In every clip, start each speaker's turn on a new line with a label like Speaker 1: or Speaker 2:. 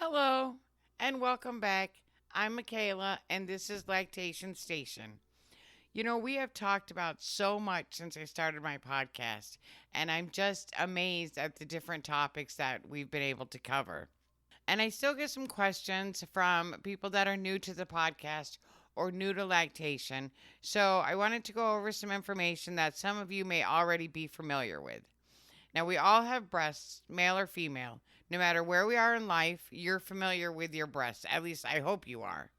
Speaker 1: Hello and welcome back. I'm Michaela and this is Lactation Station. We have talked about so much since I started my podcast, and I'm just amazed at the different topics that we've been able to cover. And I still get some questions from people that are new to the podcast or new to lactation. So I wanted to go over some information that some of you may already be familiar with. Now, we all have breasts, male or female. No matter where we are in life, you're familiar with your breasts. At least I hope you are.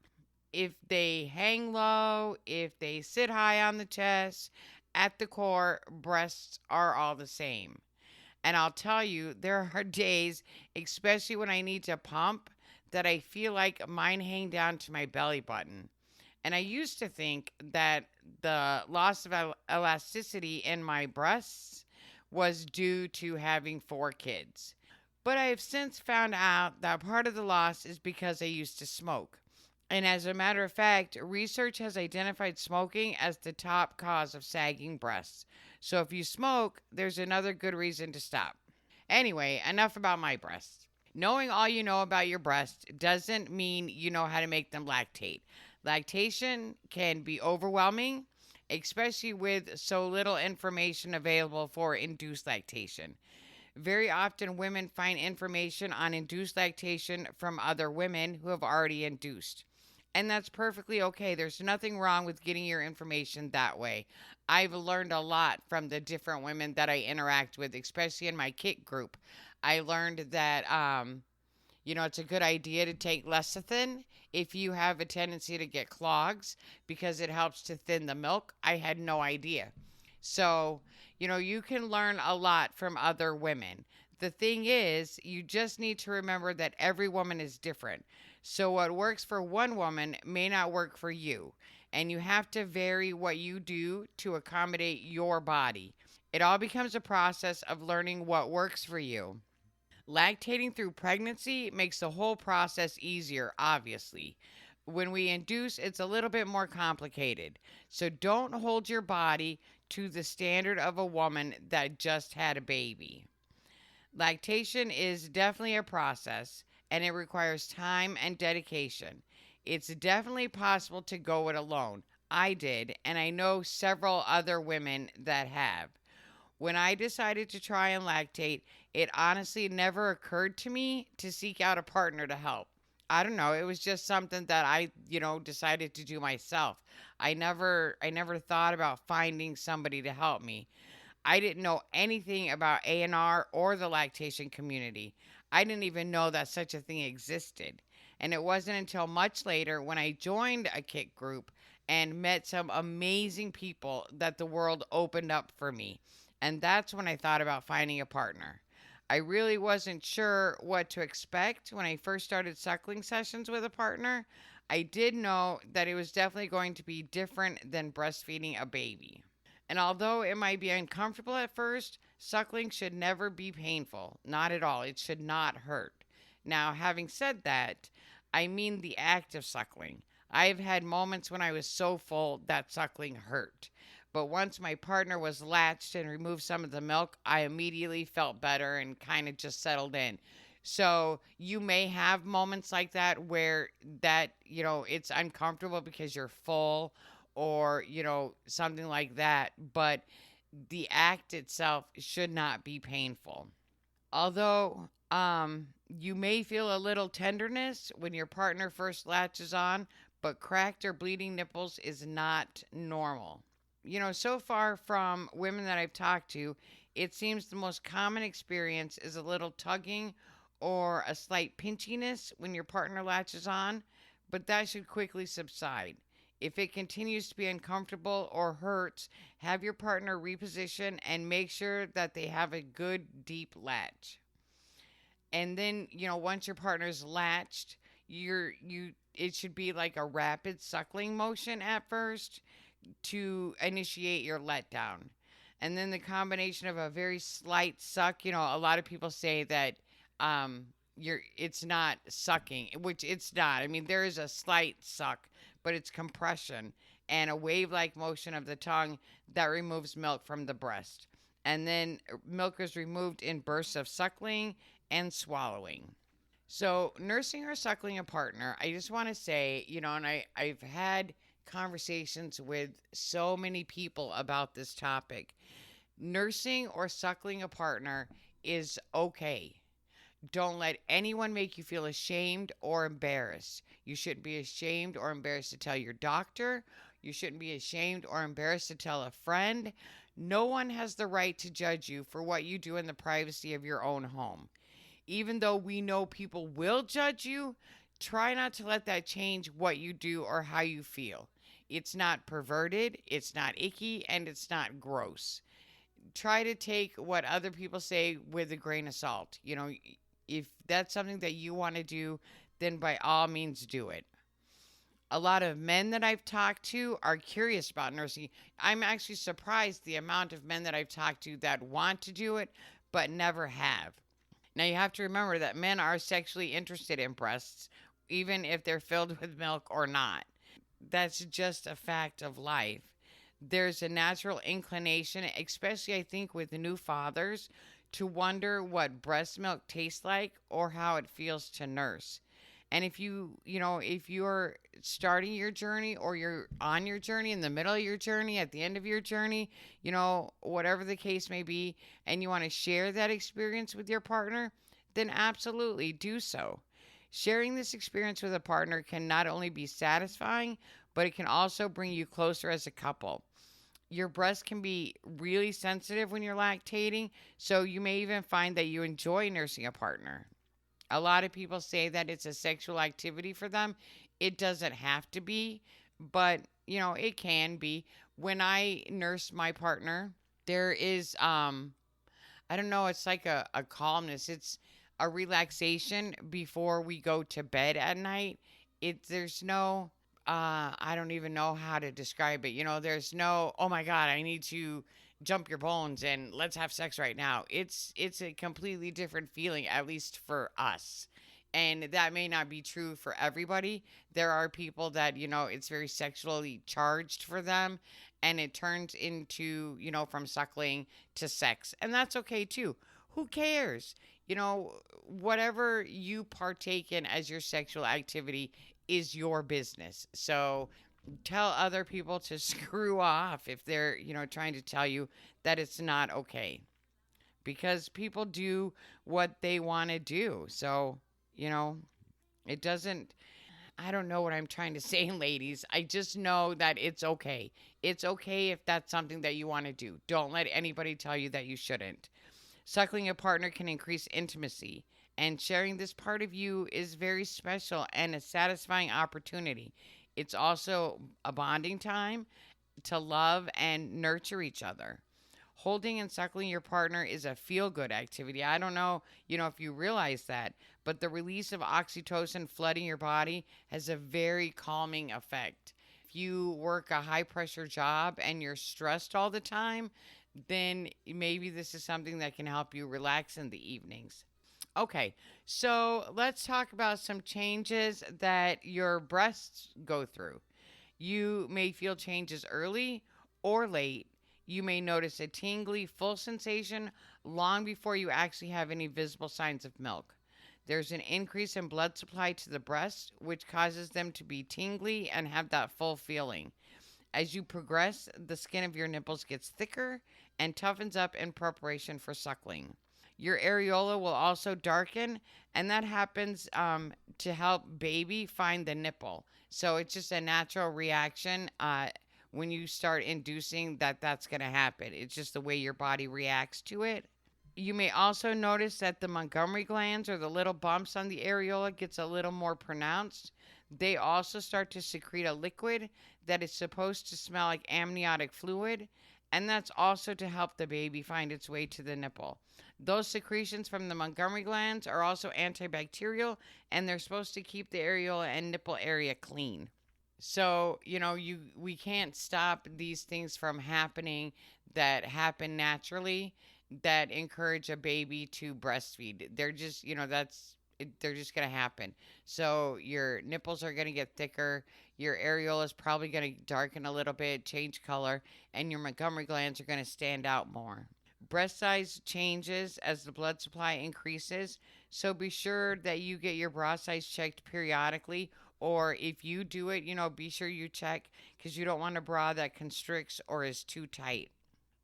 Speaker 1: If they hang low, if they sit high on the chest, at the core, breasts are all the same. And I'll tell you, there are days, especially when I need to pump, that I feel like mine hang down to my belly button. And I used to think that the loss of elasticity in my breasts was due to having four kids. But I have since found out that part of the loss is because I used to smoke. And as a matter of fact, research has identified smoking as the top cause of sagging breasts. So if you smoke, there's another good reason to stop. Anyway, enough about my breasts. Knowing all you know about your breast doesn't mean you know how to make them lactate. Lactation can be overwhelming, especially with so little information available for induced lactation. Very often, women find information on induced lactation from other women who have already induced. And that's perfectly okay. There's nothing wrong with getting your information that way. I've learned a lot from the different women that I interact with, especially in my kit group. I learned that it's a good idea to take lecithin if you have a tendency to get clogs because it helps to thin the milk. I had no idea. So, you can learn a lot from other women. The thing is, you just need to remember that every woman is different. So, what works for one woman may not work for you. And you have to vary what you do to accommodate your body. It all becomes a process of learning what works for you. Lactating through pregnancy makes the whole process easier, obviously. When we induce, it's a little bit more complicated. So don't hold your body to the standard of a woman that just had a baby. Lactation is definitely a process and it requires time and dedication. It's definitely possible to go it alone. I did, and I know several other women that have. When I decided to try and lactate, it honestly never occurred to me to seek out a partner to help. I don't know, it was just something that I decided to do myself. I never thought about finding somebody to help me. I didn't know anything about A&R or the lactation community. I didn't even know that such a thing existed. And it wasn't until much later when I joined a kit group and met some amazing people that the world opened up for me. And that's when I thought about finding a partner. I really wasn't sure what to expect when I first started suckling sessions with a partner. I did know that it was definitely going to be different than breastfeeding a baby. And although it might be uncomfortable at first, suckling should never be painful. Not at all. It should not hurt. Now, having said that, I mean the act of suckling. I've had moments when I was so full that suckling hurt. But once my partner was latched and removed some of the milk, I immediately felt better and kind of just settled in. So you may have moments like that where it's uncomfortable because you're full or, something like that. But the act itself should not be painful. Although you may feel a little tenderness when your partner first latches on, but cracked or bleeding nipples is not normal. So far from women that I've talked to, it seems the most common experience is a little tugging or a slight pinchiness when your partner latches on, but that should quickly subside. If it continues to be uncomfortable or hurts, have your partner reposition and make sure that they have a good deep latch. And then, once your partner's latched, it should be like a rapid suckling motion at first to initiate your letdown. And then the combination of a very slight suck, a lot of people say that it's not sucking, which it's not. I mean, there is a slight suck, but it's compression and a wave-like motion of the tongue that removes milk from the breast. And then milk is removed in bursts of suckling and swallowing. So, nursing or suckling a partner, I just want to say, and I've had conversations with so many people about this topic. Nursing or suckling a partner is okay. Don't let anyone make you feel ashamed or embarrassed. You shouldn't be ashamed or embarrassed to tell your doctor. You shouldn't be ashamed or embarrassed to tell a friend. No one has the right to judge you for what you do in the privacy of your own home. Even though we know people will judge you, try not to let that change what you do or how you feel. It's not perverted, it's not icky, and it's not gross. Try to take what other people say with a grain of salt. If that's something that you want to do, then by all means do it. A lot of men that I've talked to are curious about nursing. I'm actually surprised the amount of men that I've talked to that want to do it but never have. Now you have to remember that men are sexually interested in breasts, even if they're filled with milk or not. That's just a fact of life. There's a natural inclination, especially I think with new fathers, to wonder what breast milk tastes like or how it feels to nurse. And if you're starting your journey or you're on your journey, in the middle of your journey, at the end of your journey, whatever the case may be, and you want to share that experience with your partner, then absolutely do so. Sharing this experience with a partner can not only be satisfying, but it can also bring you closer as a couple. Your breast can be really sensitive when you're lactating, so you may even find that you enjoy nursing a partner. A lot of people say that it's a sexual activity for them. It doesn't have to be, but it can be. When I nurse my partner, there is I don't know, it's like a calmness. It's a relaxation before we go to bed at night. There's no I don't even know how to describe it. There's no, oh my God, I need to jump your bones and let's have sex right now. It's a completely different feeling, at least for us. And that may not be true for everybody. There are people that, it's very sexually charged for them and it turns into, from suckling to sex. And that's okay too. Who cares? Whatever you partake in as your sexual activity is your business. So tell other people to screw off if they're, trying to tell you that it's not okay. Because people do what they want to do. So, you know, it doesn't, I don't know what I'm trying to say, ladies. I just know that it's okay. It's okay if that's something that you want to do. Don't let anybody tell you that you shouldn't. Suckling a partner can increase intimacy, and sharing this part of you is very special and a satisfying opportunity. It's also a bonding time to love and nurture each other. Holding and suckling your partner is a feel good activity. I don't know, if you realize that, but the release of oxytocin flooding your body has a very calming effect. If you work a high pressure job and you're stressed all the time, then maybe this is something that can help you relax in the evenings. Okay, so let's talk about some changes that your breasts go through. You may feel changes early or late. You may notice a tingly, full sensation long before you actually have any visible signs of milk. There's an increase in blood supply to the breast, which causes them to be tingly and have that full feeling. As you progress, the skin of your nipples gets thicker and toughens up in preparation for suckling. Your areola will also darken, and that happens to help baby find the nipple. So it's just a natural reaction when you start inducing that's going to happen. It's just the way your body reacts to it. You may also notice that the Montgomery glands or the little bumps on the areola gets a little more pronounced. They also start to secrete a liquid that is supposed to smell like amniotic fluid, and that's also to help the baby find its way to the nipple. Those secretions from the Montgomery glands are also antibacterial, and they're supposed to keep the areola and nipple area clean. So, we can't stop these things from happening that happen naturally that encourage a baby to breastfeed. They're just, they're just going to happen. So, your nipples are going to get thicker, your areola is probably going to darken a little bit, change color, and your Montgomery glands are going to stand out more. Breast size changes as the blood supply increases. So be sure that you get your bra size checked periodically, or if you do it, be sure you check because you don't want a bra that constricts or is too tight.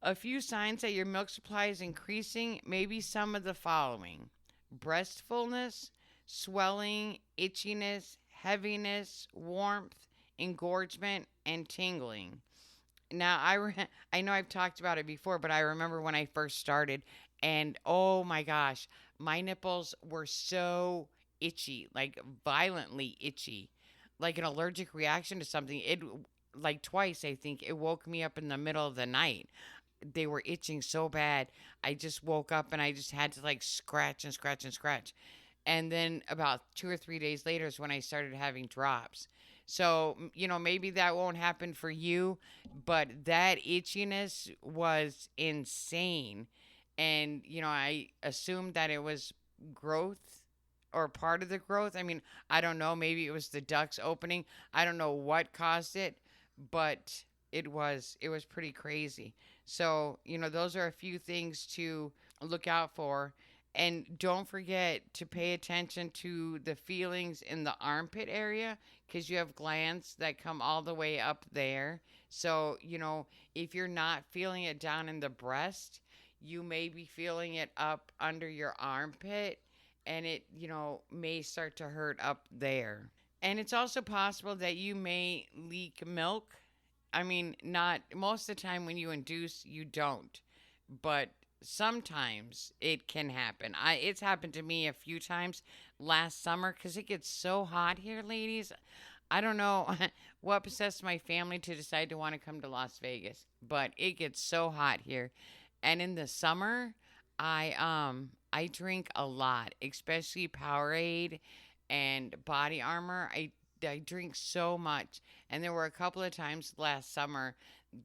Speaker 1: A few signs that your milk supply is increasing may be some of the following: breast fullness, swelling, itchiness, heaviness, warmth, engorgement, and tingling. Now, I know I've talked about it before, but I remember when I first started, and oh my gosh, my nipples were so itchy, like violently itchy, like an allergic reaction to something. Like twice, I think, it woke me up in the middle of the night. They were itching so bad. I just woke up and I just had to like scratch and scratch and scratch. And then about 2 or 3 days later is when I started having drops. So, maybe that won't happen for you, but that itchiness was insane. And, I assumed that it was growth or part of the growth. I mean, I don't know. Maybe it was the ducts opening. I don't know what caused it, but it was pretty crazy. So, those are a few things to look out for. And don't forget to pay attention to the feelings in the armpit area because you have glands that come all the way up there. So, if you're not feeling it down in the breast, you may be feeling it up under your armpit and it, may start to hurt up there. And it's also possible that you may leak milk. I mean, not most of the time when you induce, you don't, but sometimes it can happen. It's happened to me a few times last summer because it gets so hot here, ladies. I don't know what possessed my family to decide to want to come to Las Vegas, but it gets so hot here. And in the summer, I drink a lot, especially Powerade and Body Armor. I drink so much. And there were a couple of times last summer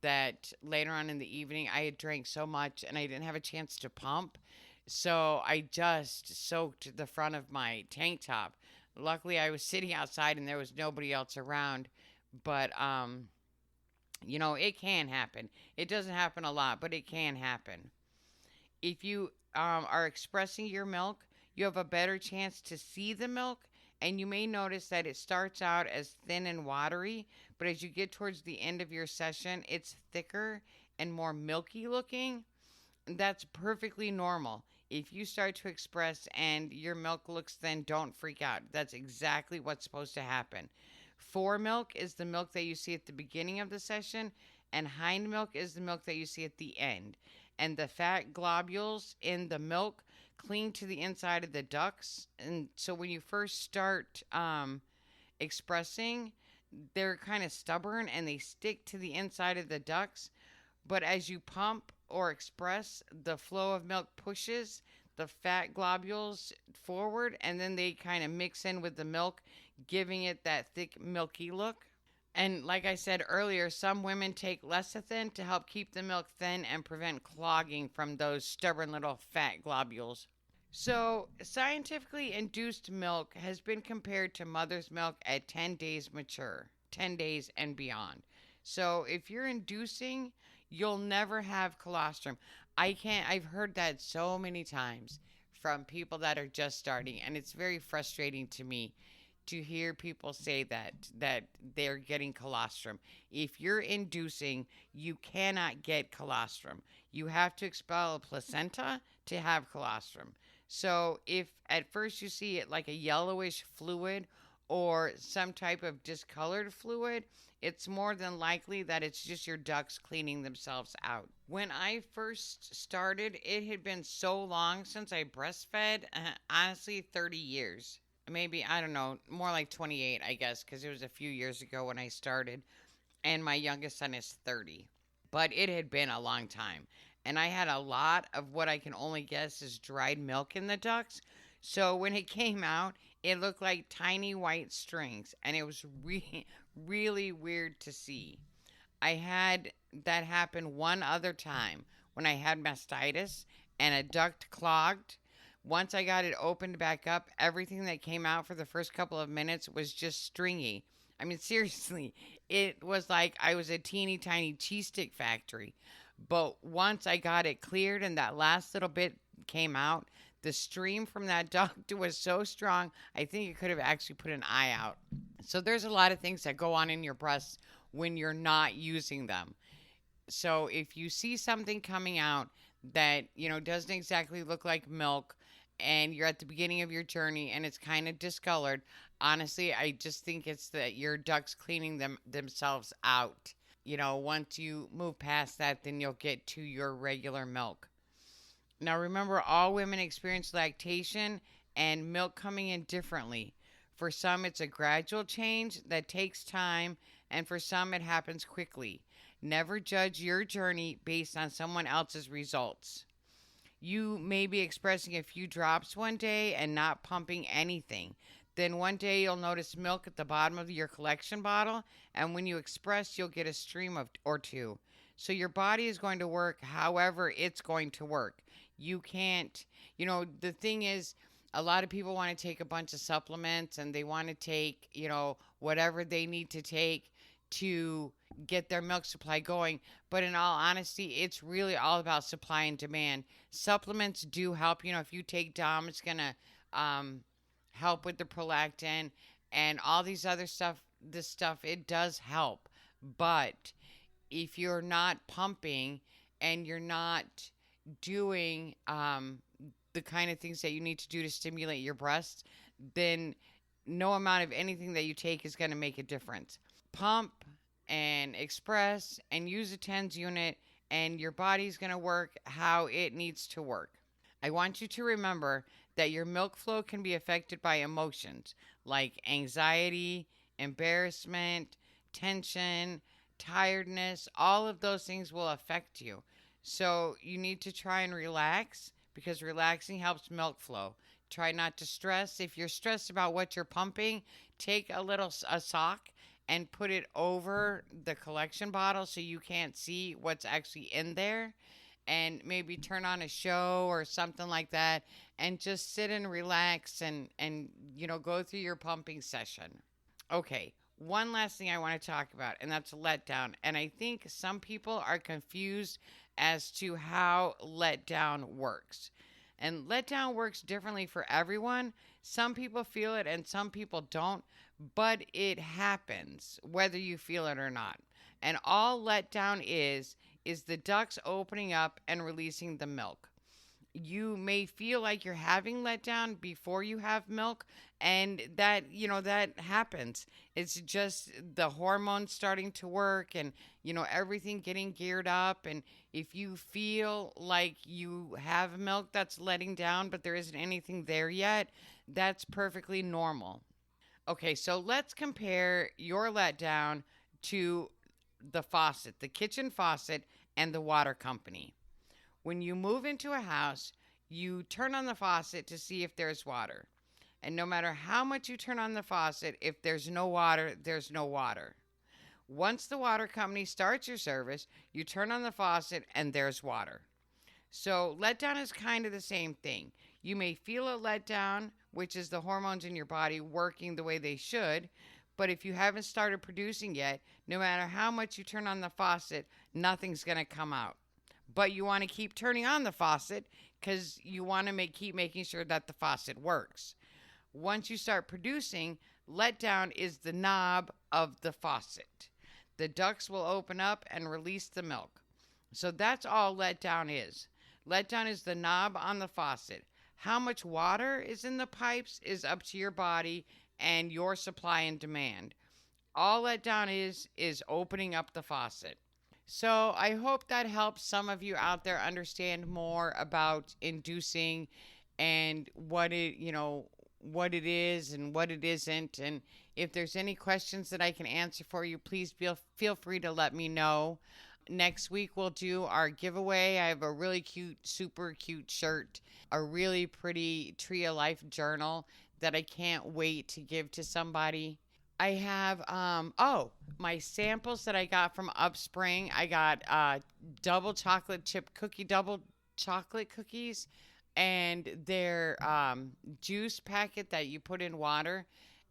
Speaker 1: that later on in the evening I had drank so much and I didn't have a chance to pump. So I just soaked the front of my tank top. Luckily I was sitting outside and there was nobody else around, but it can happen. It doesn't happen a lot, but it can happen. If you are expressing your milk, you have a better chance to see the milk, and you may notice that it starts out as thin and watery, but as you get towards the end of your session, it's thicker and more milky looking. That's perfectly normal. If you start to express and your milk looks thin, don't freak out. That's exactly what's supposed to happen. Fore milk is the milk that you see at the beginning of the session, and hind milk is the milk that you see at the end. And the fat globules in the milk cling to the inside of the ducts. And so when you first start expressing, they're kind of stubborn and they stick to the inside of the ducts. But as you pump or express, the flow of milk pushes the fat globules forward and then they kind of mix in with the milk, giving it that thick, milky look. And like I said earlier, some women take lecithin to help keep the milk thin and prevent clogging from those stubborn little fat globules. So, scientifically induced milk has been compared to mother's milk at 10 days mature, 10 days and beyond. So, if you're inducing, you'll never have colostrum. I've heard that so many times from people that are just starting, and it's very frustrating to me to hear people say that they're getting colostrum. If you're inducing, you cannot get colostrum. You have to expel a placenta to have colostrum. So if at first you see it like a yellowish fluid or some type of discolored fluid, it's more than likely that it's just your ducts cleaning themselves out. When I first started, it had been so long since I breastfed, honestly, 30 years. Maybe, I don't know, more like 28, I guess, because it was a few years ago when I started, and my youngest son is 30. But it had been a long time. And I had a lot of what I can only guess is dried milk in the ducts. So when it came out, it looked like tiny white strings, and it was really weird to see. I had that happen one other time when I had mastitis and a duct clogged. Once I got it opened back up, everything that came out for the first couple of minutes was just stringy. I mean, seriously, it was like I was a teeny tiny cheese stick factory. But once I got it cleared and that last little bit came out, The stream from that duct was so strong, I think it could have actually put an eye out. So there's a lot of things that go on in your breasts when you're not using them. So if you see something coming out that, doesn't exactly look like milk, and you're at the beginning of your journey and it's kind of discolored, honestly, I just think it's that your ducts cleaning themselves out. Once you move past that, then you'll get to your regular milk. Now, remember, all women experience lactation and milk coming in differently. For some, it's a gradual change that takes time, and for some, it happens quickly. Never judge your journey based on someone else's results. You may be expressing a few drops one day and not pumping anything. Then one day you'll notice milk at the bottom of your collection bottle, and when you express, you'll get a stream of or two. So your body is going to work however it's going to work. You can't, the thing is, a lot of people want to take a bunch of supplements and they want to take, whatever they need to take to get their milk supply going. But in all honesty, it's really all about supply and demand. Supplements do help. If you take Dom, it's going to help with the prolactin and all these other stuff. This stuff, it does help. But if you're not pumping and you're not doing the kind of things that you need to do to stimulate your breasts, then no amount of anything that you take is going to make a difference. Pump and express and use a TENS unit, and your body's going to work how it needs to work. I want you to remember that your milk flow can be affected by emotions like anxiety, embarrassment, tension, tiredness. All of those things will affect you. So you need to try and relax, because relaxing helps milk flow. Try not to stress. If you're stressed about what you're pumping, take a sock and put it over the collection bottle so you can't see what's actually in there, and maybe turn on a show or something like that and just sit and relax and go through your pumping session. Okay, one last thing I want to talk about, and that's letdown. And I think some people are confused as to how letdown works. And letdown works differently for everyone. Some people feel it and some people don't, but it happens whether you feel it or not. And all letdown is the ducts opening up and releasing the milk. You may feel like you're having letdown before you have milk, and that happens. It's just the hormones starting to work, and everything getting geared up. And if you feel like you have milk that's letting down but there isn't anything there yet, that's perfectly normal. Okay, so let's compare your letdown to the faucet, the kitchen faucet, and the water company. When you move into a house, you turn on the faucet to see if there's water. And no matter how much you turn on the faucet, if there's no water, there's no water. Once the water company starts your service, you turn on the faucet and there's water. So letdown is kind of the same thing. You may feel a letdown, which is the hormones in your body working the way they should, but if you haven't started producing yet, no matter how much you turn on the faucet, nothing's going to come out. But you want to keep turning on the faucet because you want to keep making sure that the faucet works. Once you start producing, letdown is the knob of the faucet. The ducts will open up and release the milk. So that's all letdown is. Letdown is the knob on the faucet. How much water is in the pipes is up to your body and your supply and demand. All letdown is opening up the faucet. So I hope that helps some of you out there understand more about inducing and what it is and what it isn't. And if there's any questions that I can answer for you, please feel free to let me know. Next week we'll do our giveaway. I have a really cute, super cute shirt, a really pretty Tree of Life journal that I can't wait to give to somebody. I have my samples that I got from Upspring. I got double chocolate cookies, and their juice packet that you put in water.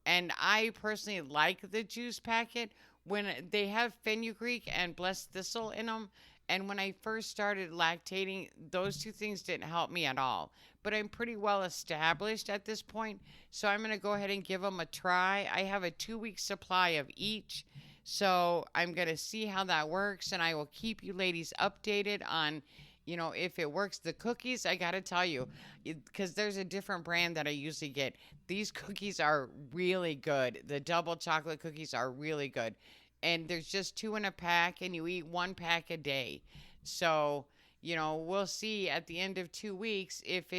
Speaker 1: And I personally like the juice packet when they have fenugreek and blessed thistle in them. And when I first started lactating, those two things didn't help me at all. But I'm pretty well established at this point. So I'm going to go ahead and give them a try. I have a 2 week supply of each. So I'm going to see how that works. And I will keep you ladies updated on, if it works. The cookies, I got to tell you, because there's a different brand that I usually get. These cookies are really good. The double chocolate cookies are really good. And there's just two in a pack, and you eat one pack a day. So, we'll see at the end of 2 weeks if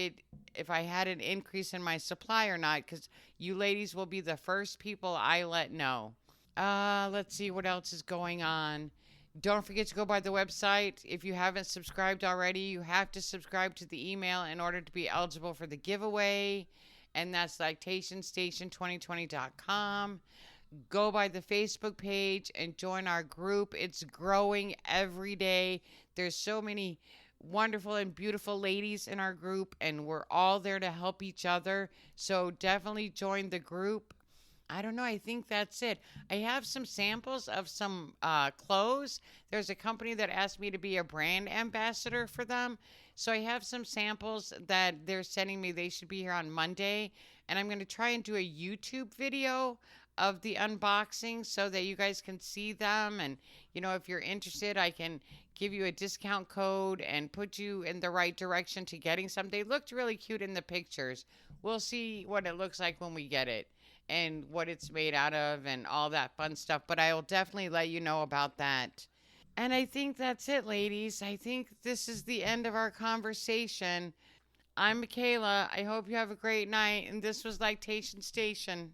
Speaker 1: I had an increase in my supply or not, because you ladies will be the first people I let know. Let's see what else is going on. Don't forget to go by the website. If you haven't subscribed already, you have to subscribe to the email in order to be eligible for the giveaway. And that's lactationstation2020.com. Go by the Facebook page and join our group. It's growing every day. There's so many wonderful and beautiful ladies in our group, and we're all there to help each other. So definitely join the group. I don't know. I think that's it. I have some samples of some clothes. There's a company that asked me to be a brand ambassador for them. So I have some samples that they're sending me. They should be here on Monday. And I'm going to try and do a YouTube video of the unboxing so that you guys can see them. And, if you're interested, I can give you a discount code and put you in the right direction to getting some. They looked really cute in the pictures. We'll see what it looks like when we get it and what it's made out of and all that fun stuff. But I will definitely let you know about that. And I think that's it, ladies. I think this is the end of our conversation. I'm Michaela. I hope you have a great night. And this was Lactation Station.